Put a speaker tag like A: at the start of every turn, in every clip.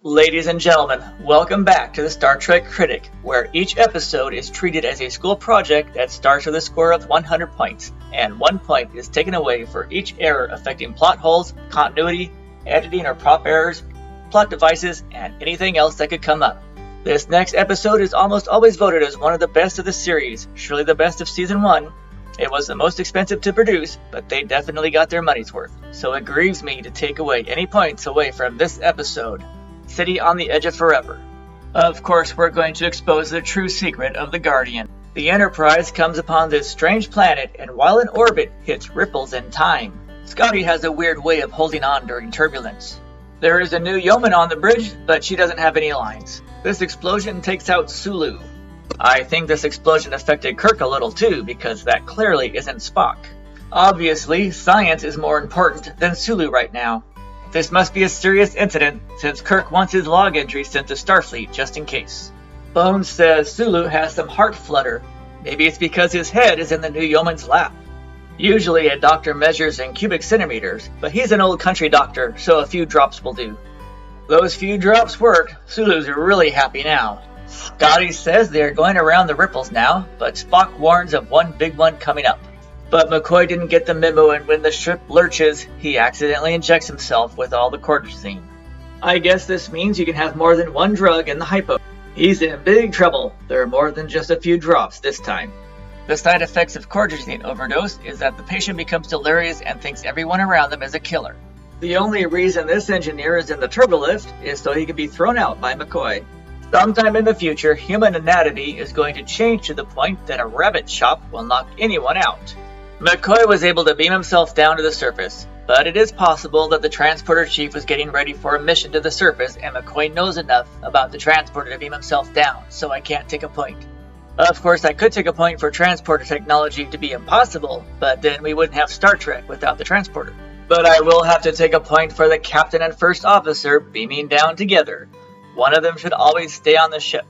A: Ladies and gentlemen, welcome back to the Star Trek Critic, where each episode is treated as a school project that starts with a score of 100 points, and 1 point is taken away for each error affecting plot holes, continuity, editing or prop errors, plot devices, and anything else that could come up. This next episode is almost always voted as one of the best of the series, surely the best of Season 1. It was the most expensive to produce, but they definitely got their money's worth, so it grieves me to take away any points away from this episode. City on the Edge of Forever. Of course, we're going to expose the true secret of the Guardian. The Enterprise comes upon this strange planet and while in orbit hits ripples in time. Scotty has a weird way of holding on during turbulence. There is a new yeoman on the bridge, but she doesn't have any lines. This explosion takes out Sulu. I think this explosion affected Kirk a little too, because that clearly isn't Spock. Obviously, science is more important than Sulu right now. This must be a serious incident, since Kirk wants his log entry sent to Starfleet just in case. Bones says Sulu has some heart flutter. Maybe it's because his head is in the new yeoman's lap. Usually a doctor measures in cubic centimeters, but he's an old country doctor, so a few drops will do. Those few drops worked. Sulu's really happy now. Scotty says they are going around the ripples now, but Spock warns of one big one coming up. But McCoy didn't get the memo, and when the ship lurches, he accidentally injects himself with all the cortisone. I guess this means you can have more than one drug in the hypo. He's in big trouble. There are more than just a few drops this time. The side effects of cortisone overdose is that the patient becomes delirious and thinks everyone around them is a killer. The only reason this engineer is in the turbolift is so he can be thrown out by McCoy. Sometime in the future, human anatomy is going to change to the point that a rabbit chop will knock anyone out. McCoy was able to beam himself down to the surface, but it is possible that the transporter chief was getting ready for a mission to the surface and McCoy knows enough about the transporter to beam himself down, so I can't take a point. Of course, I could take a point for transporter technology to be impossible, but then we wouldn't have Star Trek without the transporter. But I will have to take a point for the captain and first officer beaming down together. One of them should always stay on the ship.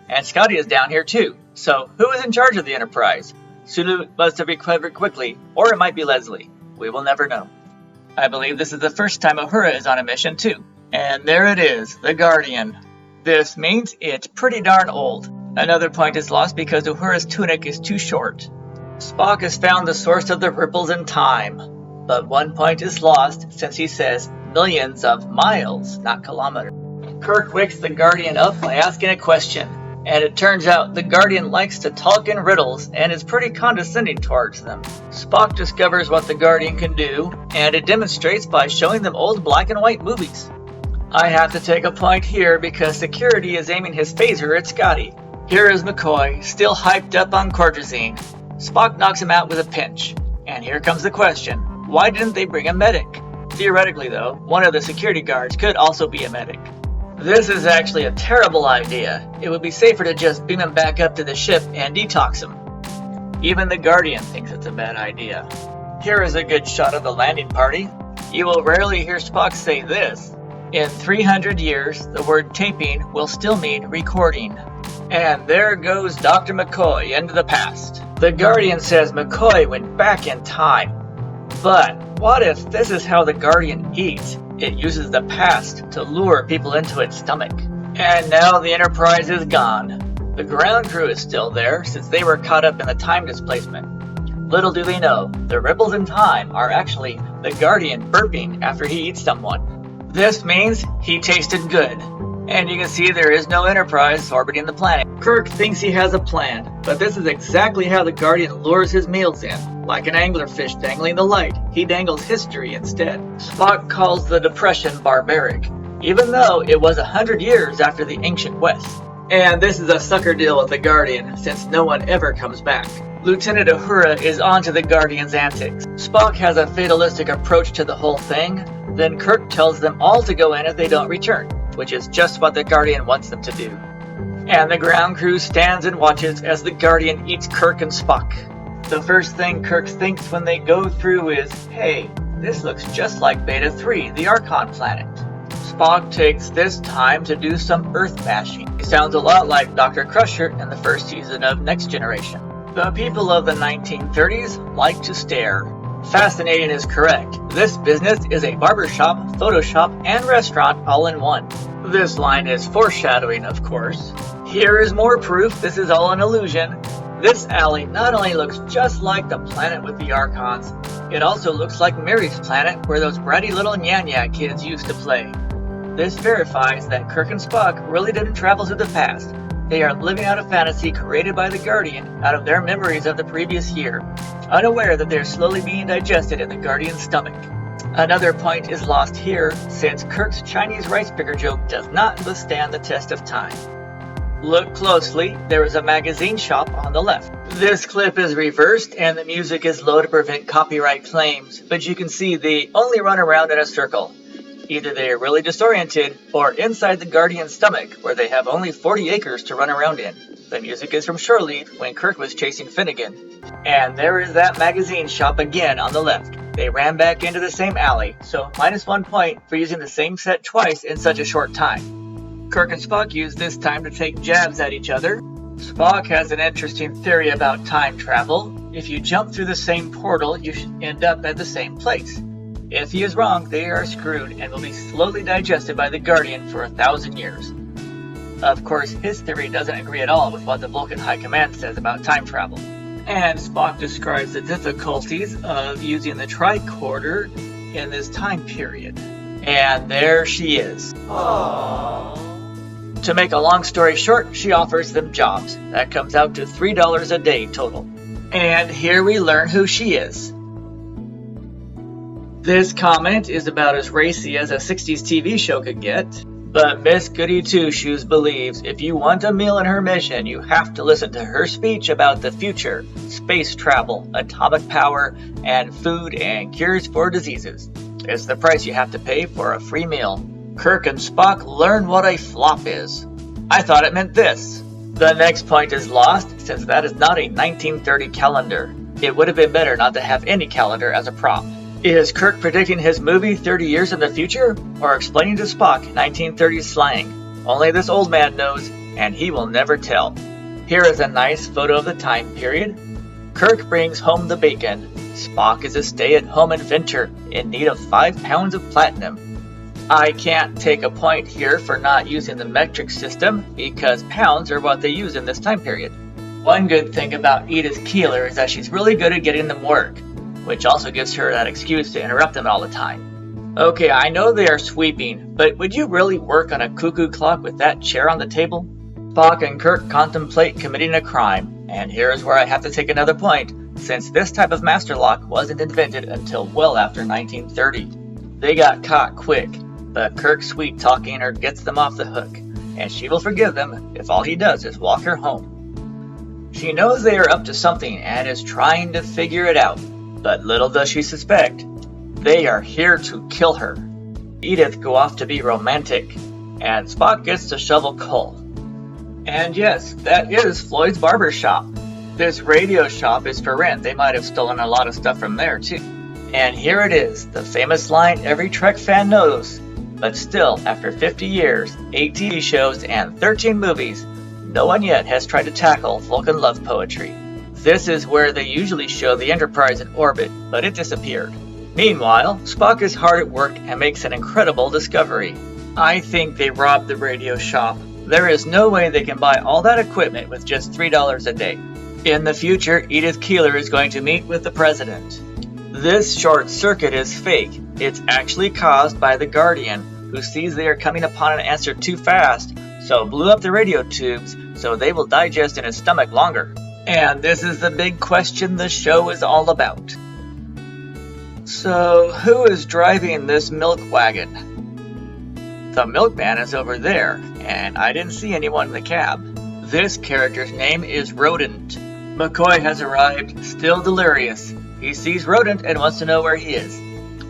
A: And Scotty is down here too, so who is in charge of the Enterprise? Sulu must have recovered quickly, or it might be Leslie. We will never know. I believe this is the first time Uhura is on a mission too. And there it is, the Guardian. This means it's pretty darn old. Another point is lost because Uhura's tunic is too short. Spock has found the source of the ripples in time. But 1 point is lost since he says millions of miles, not kilometers. Kirk wakes the Guardian up by asking a question. And it turns out the Guardian likes to talk in riddles and is pretty condescending towards them. Spock discovers what the Guardian can do, and it demonstrates by showing them old black and white movies. I have to take a point here because security is aiming his phaser at Scotty. Here is McCoy, still hyped up on cortisone. Spock knocks him out with a pinch. And here comes the question, why didn't they bring a medic? Theoretically though, one of the security guards could also be a medic. This is actually a terrible idea. It would be safer to just beam him back up to the ship and detox him. Even the Guardian thinks it's a bad idea. Here is a good shot of the landing party. You will rarely hear Spock say this. In 300 years, the word taping will still mean recording. And there goes Dr. McCoy into the past. The Guardian says McCoy went back in time. But what if this is how the Guardian eats? It uses the past to lure people into its stomach. And now the Enterprise is gone. The ground crew is still there since they were caught up in the time displacement. Little do they know, the ripples in time are actually the Guardian burping after he eats someone. This means he tasted good. And you can see there is no Enterprise orbiting the planet. Kirk thinks he has a plan, but this is exactly how the Guardian lures his meals in. Like an anglerfish dangling the light, he dangles history instead. Spock calls the Depression barbaric, even though it was 100 years after the ancient West. And this is a sucker deal with the Guardian, since no one ever comes back. Lieutenant Uhura is onto the Guardian's antics. Spock has a fatalistic approach to the whole thing, then Kirk tells them all to go in if they don't return, which is just what the Guardian wants them to do. And the ground crew stands and watches as the Guardian eats Kirk and Spock. The first thing Kirk thinks when they go through is, hey, this looks just like Beta 3, the Archon planet. Spock takes this time to do some earth bashing. He sounds a lot like Dr. Crusher in the first season of Next Generation. The people of the 1930s like to stare. Fascinating is correct. This business is a barbershop, photo shop, and restaurant all in one. This line is foreshadowing, of course. Here is more proof this is all an illusion. This alley not only looks just like the planet with the Archons, it also looks like Mary's planet where those bratty little Nya-Nya kids used to play. This verifies that Kirk and Spock really didn't travel to the past. They are living out a fantasy created by the Guardian out of their memories of the previous year, unaware that they are slowly being digested in the Guardian's stomach. Another point is lost here, since Kirk's Chinese rice picker joke does not withstand the test of time. Look closely, there is a magazine shop on the left. This clip is reversed and the music is low to prevent copyright claims, but you can see they only run around in a circle. Either they are really disoriented, or inside the Guardian's stomach, where they have only 40 acres to run around in. The music is from Shore Leave, when Kirk was chasing Finnegan. And there is that magazine shop again on the left. They ran back into the same alley, so -1 point for using the same set twice in such a short time. Kirk and Spock use this time to take jabs at each other. Spock has an interesting theory about time travel. If you jump through the same portal, you should end up at the same place. If he is wrong, they are screwed and will be slowly digested by the Guardian for 1,000 years. Of course, his theory doesn't agree at all with what the Vulcan High Command says about time travel. And Spock describes the difficulties of using the tricorder in this time period. And there she is. Aww. To make a long story short, she offers them jobs. That comes out to $3 a day total. And here we learn who she is. This comment is about as racy as a 60s TV show could get. But Miss Goody Two-Shoes believes if you want a meal in her mission, you have to listen to her speech about the future, space travel, atomic power, and food and cures for diseases. It's the price you have to pay for a free meal. Kirk and Spock learn what a flop is. I thought it meant this. The next point is lost, since that is not a 1930 calendar. It would have been better not to have any calendar as a prop. Is Kirk predicting his movie 30 years in the future, or explaining to Spock 1930s slang? Only this old man knows, and he will never tell. Here is a nice photo of the time period. Kirk brings home the bacon. Spock is a stay-at-home inventor in need of 5 pounds of platinum. I can't take a point here for not using the metric system, because pounds are what they use in this time period. One good thing about Edith Keeler is that she's really good at getting them work, which also gives her that excuse to interrupt them all the time. Okay, I know they are sweeping, but would you really work on a cuckoo clock with that chair on the table? Spock and Kirk contemplate committing a crime, and here's where I have to take another point, since this type of master lock wasn't invented until well after 1930. They got caught quick, but Kirk sweet-talking her gets them off the hook, and she will forgive them if all he does is walk her home. She knows they are up to something and is trying to figure it out, but little does she suspect, they are here to kill her. Edith go off to be romantic, and Spock gets to shovel coal. And yes, that is Floyd's barber shop. This radio shop is for rent. They might have stolen a lot of stuff from there too. And here it is, the famous line every Trek fan knows. But still, after 50 years, 8 TV shows, and 13 movies, no one yet has tried to tackle Vulcan love poetry. This is where they usually show the Enterprise in orbit, but it disappeared. Meanwhile, Spock is hard at work and makes an incredible discovery. I think they robbed the radio shop. There is no way they can buy all that equipment with just $3 a day. In the future, Edith Keeler is going to meet with the president. This short circuit is fake. It's actually caused by the Guardian, who sees they are coming upon an answer too fast, so blew up the radio tubes so they will digest in his stomach longer. And this is the big question the show is all about. So, who is driving this milk wagon? The milkman is over there, and I didn't see anyone in the cab. This character's name is Rodent. McCoy has arrived, still delirious. He sees Rodent and wants to know where he is.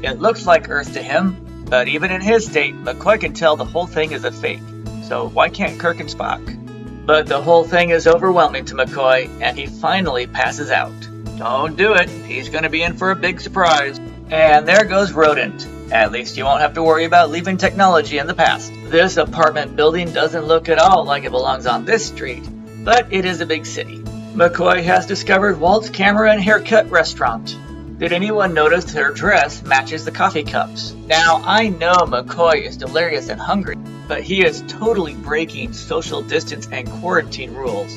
A: It looks like Earth to him, but even in his state, McCoy can tell the whole thing is a fake. So why can't Kirk and Spock? But the whole thing is overwhelming to McCoy, and he finally passes out. Don't do it, he's gonna be in for a big surprise. And there goes Rodent. At least you won't have to worry about leaving technology in the past. This apartment building doesn't look at all like it belongs on this street, but it is a big city. McCoy has discovered Walt's Camera and Haircut restaurant. Did anyone notice her dress matches the coffee cups? Now, I know McCoy is delirious and hungry, but he is totally breaking social distance and quarantine rules.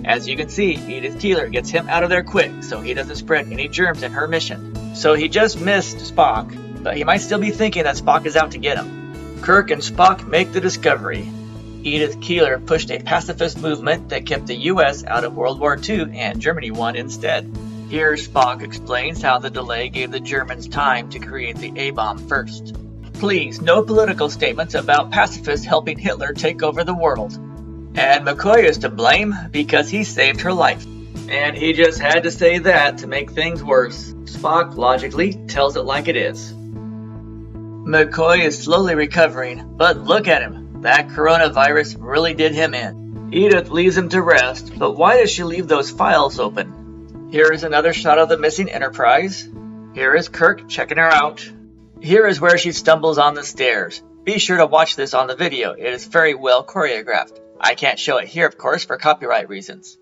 A: As you can see, Edith Keeler gets him out of there quick so he doesn't spread any germs in her mission. So he just missed Spock, but he might still be thinking that Spock is out to get him. Kirk and Spock make the discovery. Edith Keeler pushed a pacifist movement that kept the US out of World War II and Germany won instead. Here Spock explains how the delay gave the Germans time to create the A-bomb first. Please, no political statements about pacifists helping Hitler take over the world. And McCoy is to blame because he saved her life. And he just had to say that to make things worse. Spock logically tells it like it is. McCoy is slowly recovering, but look at him. That coronavirus really did him in. Edith leaves him to rest, but why does she leave those files open? Here is another shot of the missing Enterprise. Here is Kirk checking her out. Here is where she stumbles on the stairs. Be sure to watch this on the video. It is very well choreographed. I can't show it here, of course, for copyright reasons.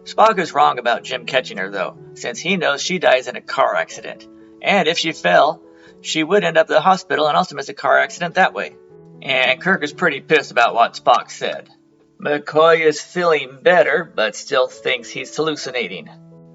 A: Spock is wrong about Jim catching her, though, since he knows she dies in a car accident. And if she fell, she would end up at the hospital and also miss a car accident that way. And Kirk is pretty pissed about what Spock said. McCoy is feeling better, but still thinks he's hallucinating.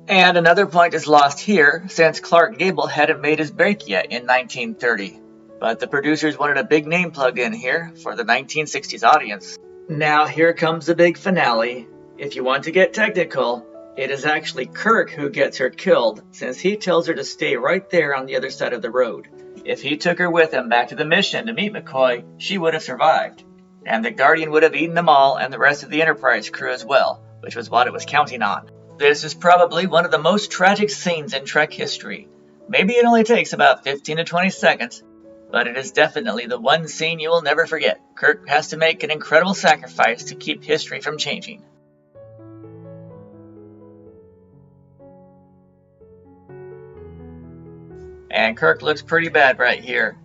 A: And another point is lost here, since Clark Gable hadn't made his break yet in 1930. But the producers wanted a big name plugged in here for the 1960s audience. Now here comes the big finale. If you want to get technical, it is actually Kirk who gets her killed, since he tells her to stay right there on the other side of the road. If he took her with him back to the mission to meet McCoy, she would have survived. And the Guardian would have eaten them all and the rest of the Enterprise crew as well, which was what it was counting on. This is probably one of the most tragic scenes in Trek history. Maybe it only takes about 15 to 20 seconds, but it is definitely the one scene you will never forget. Kirk has to make an incredible sacrifice to keep history from changing. And Kirk looks pretty bad right here.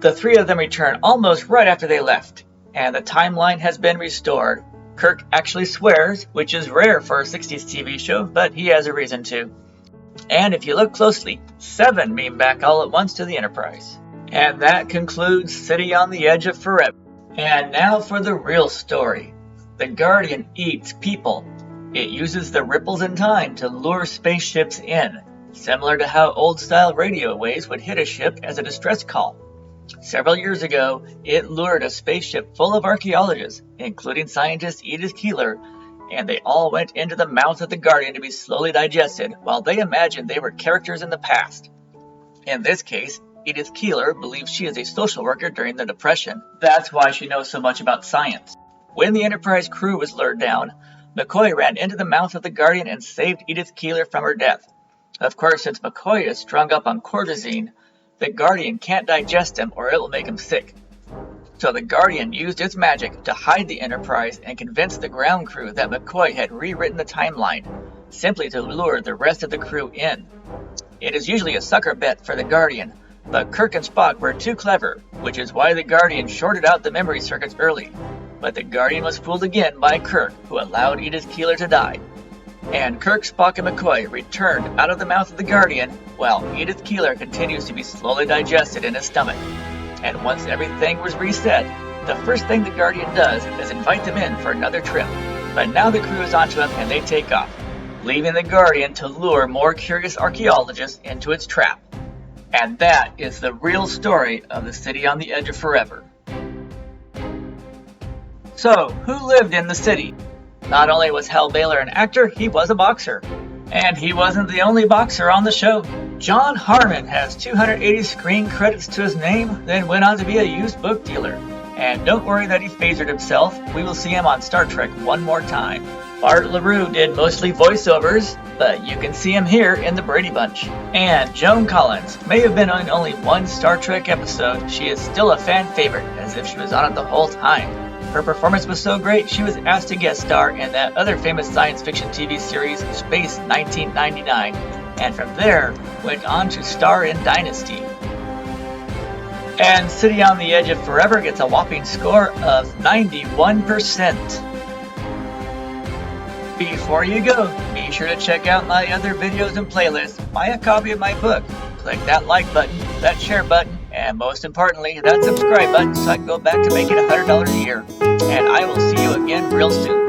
A: The three of them return almost right after they left, and the timeline has been restored. Kirk actually swears, which is rare for a 60s TV show, but he has a reason to. And if you look closely, 7 beam back all at once to the Enterprise. And that concludes City on the Edge of Forever. And now for the real story. The Guardian eats people. It uses the ripples in time to lure spaceships in, similar to how old-style radio waves would hit a ship as a distress call. Several years ago, it lured a spaceship full of archaeologists, including scientist Edith Keeler, and they all went into the mouth of the Guardian to be slowly digested while they imagined they were characters in the past. In this case, Edith Keeler believes she is a social worker during the Depression. That's why she knows so much about science. When the Enterprise crew was lured down, McCoy ran into the mouth of the Guardian and saved Edith Keeler from her death. Of course, since McCoy is strung up on cortisone, the Guardian can't digest him or it will make him sick. So the Guardian used its magic to hide the Enterprise and convince the ground crew that McCoy had rewritten the timeline, simply to lure the rest of the crew in. It is usually a sucker bet for the Guardian, but Kirk and Spock were too clever, which is why the Guardian shorted out the memory circuits early. But the Guardian was fooled again by Kirk, who allowed Edith Keeler to die. And Kirk, Spock, and McCoy returned out of the mouth of the Guardian, while Edith Keeler continues to be slowly digested in his stomach. And once everything was reset, the first thing the Guardian does is invite them in for another trip. But now the crew is onto him and they take off, leaving the Guardian to lure more curious archaeologists into its trap. And that is the real story of the City on the Edge of Forever. So, who lived in the city? Not only was Hal Baylor an actor, he was a boxer. And he wasn't the only boxer on the show. John Harmon has 280 screen credits to his name, then went on to be a used book dealer. And don't worry that he phasered himself, we will see him on Star Trek one more time. Bart LaRue did mostly voiceovers, but you can see him here in the Brady Bunch. And Joan Collins may have been on only one Star Trek episode, she is still a fan favorite, as if she was on it the whole time. Her performance was so great, she was asked to guest star in that other famous science fiction TV series, Space 1999, and from there, went on to star in Dynasty. And City on the Edge of Forever gets a whopping score of 91%. Before you go, be sure to check out my other videos and playlists, buy a copy of my book, click that like button, that share button, and most importantly, that subscribe button so I can go back to making $100 a year. And I will see you again real soon.